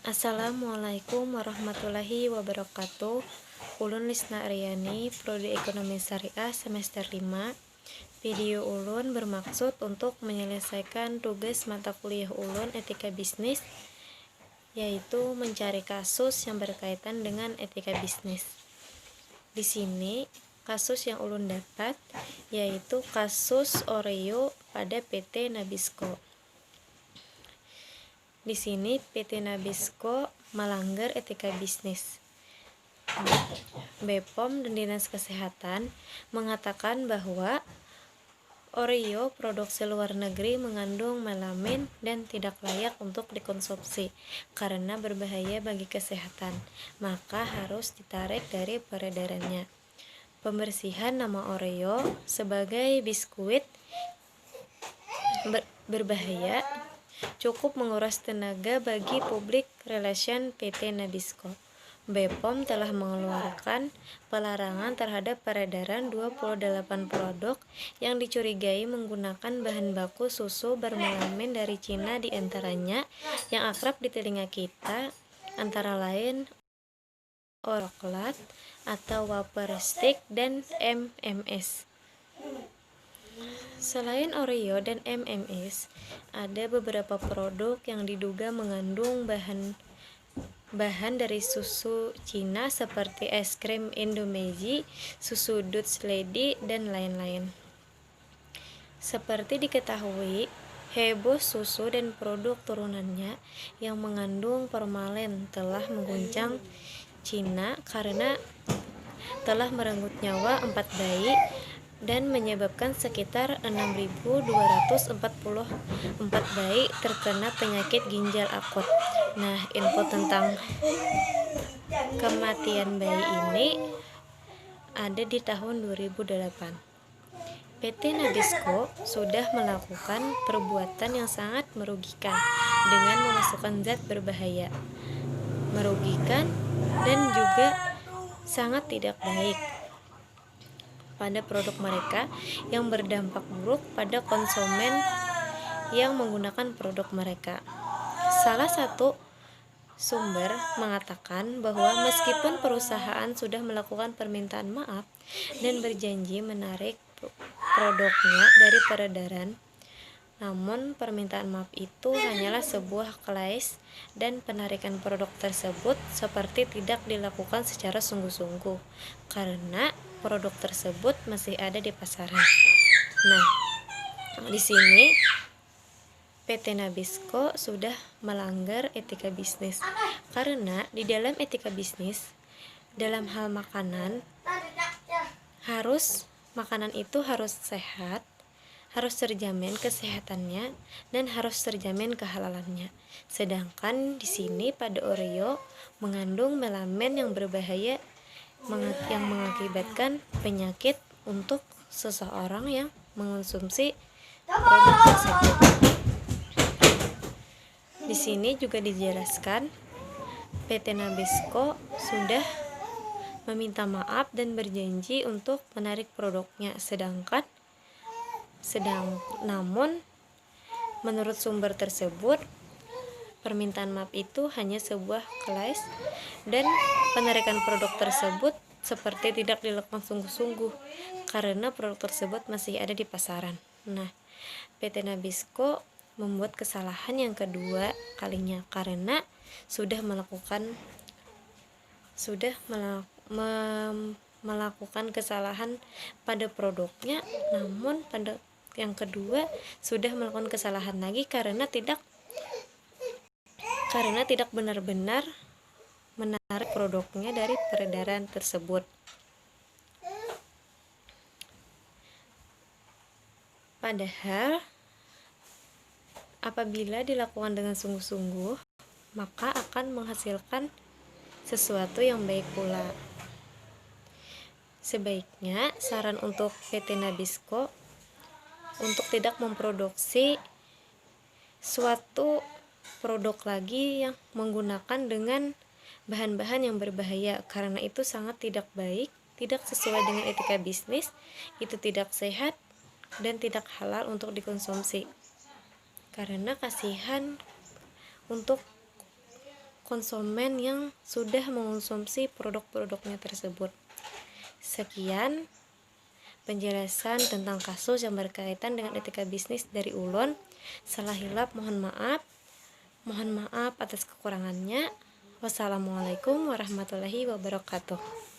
Assalamualaikum warahmatullahi wabarakatuh. Ulun Lisna Aryani, Prodi Ekonomi Syariah semester 5. Video ulun bermaksud untuk menyelesaikan tugas mata kuliah ulun etika bisnis, yaitu mencari kasus yang berkaitan dengan etika bisnis. Di sini kasus yang ulun dapat yaitu kasus Oreo pada PT Nabisco. Di sini PT Nabisco melanggar etika bisnis. BPOM dan Dinas Kesehatan mengatakan bahwa Oreo produksi luar negeri mengandung melamin dan tidak layak untuk dikonsumsi karena berbahaya bagi kesehatan, maka harus ditarik dari peredarannya. Pembersihan nama Oreo sebagai biskuit berbahaya cukup menguras tenaga bagi public relation PT Nabisco. BPOM telah mengeluarkan pelarangan terhadap peredaran 28 produk yang dicurigai menggunakan bahan baku susu bermelamin dari Cina, di antaranya yang akrab di telinga kita antara lain coklat atau wafer stick dan MMS. Selain Oreo dan MMS, ada beberapa produk yang diduga mengandung bahan dari susu Cina seperti es krim Indomie, susu Dutch Lady, dan lain-lain. Seperti diketahui, heboh susu dan produk turunannya yang mengandung formalin telah mengguncang Cina karena telah merenggut nyawa 4 bayi dan menyebabkan sekitar 6.244 bayi terkena penyakit ginjal akut. Nah, info tentang kematian bayi ini ada di tahun 2008. PT Nabisco sudah melakukan perbuatan yang sangat merugikan dengan memasukkan zat berbahaya, merugikan dan juga sangat tidak baik pada produk mereka yang berdampak buruk pada konsumen yang menggunakan produk mereka. Salah satu sumber mengatakan bahwa meskipun perusahaan sudah melakukan permintaan maaf dan berjanji menarik produknya dari peredaran, namun permintaan maaf itu hanyalah sebuah klaim dan penarikan produk tersebut seperti tidak dilakukan secara sungguh-sungguh karena produk tersebut masih ada di pasaran. Nah, di sini PT Nabisco sudah melanggar etika bisnis karena di dalam etika bisnis dalam hal makanan makanan itu harus sehat, harus terjamin kesehatannya dan harus terjamin kehalalannya. Sedangkan di sini pada Oreo mengandung melamin yang berbahaya yang mengakibatkan penyakit untuk seseorang yang mengonsumsi produk tersebut. Di sini juga dijelaskan PT Nabisco sudah meminta maaf dan berjanji untuk menarik produknya, namun menurut sumber tersebut permintaan maaf itu hanya sebuah klaim dan penarikan produk tersebut seperti tidak dilakukan sungguh-sungguh karena produk tersebut masih ada di pasaran. Nah, PT Nabisco membuat kesalahan yang kedua kalinya karena sudah melakukan kesalahan pada produknya, namun pada yang kedua sudah melakukan kesalahan lagi karena tidak benar-benar menarik produknya dari peredaran tersebut. Padahal apabila dilakukan dengan sungguh-sungguh, maka akan menghasilkan sesuatu yang baik pula. Sebaiknya saran untuk PT Nabisco untuk tidak memproduksi suatu produk lagi yang menggunakan dengan bahan-bahan yang berbahaya karena itu sangat tidak baik, tidak sesuai dengan etika bisnis, itu tidak sehat dan tidak halal untuk dikonsumsi. Karena kasihan untuk konsumen yang sudah mengonsumsi produk-produknya tersebut. Sekian penjelasan tentang kasus yang berkaitan dengan etika bisnis dari Ulun. Salah hilap mohon maaf. Mohon maaf atas kekurangannya. Wassalamualaikum warahmatullahi wabarakatuh.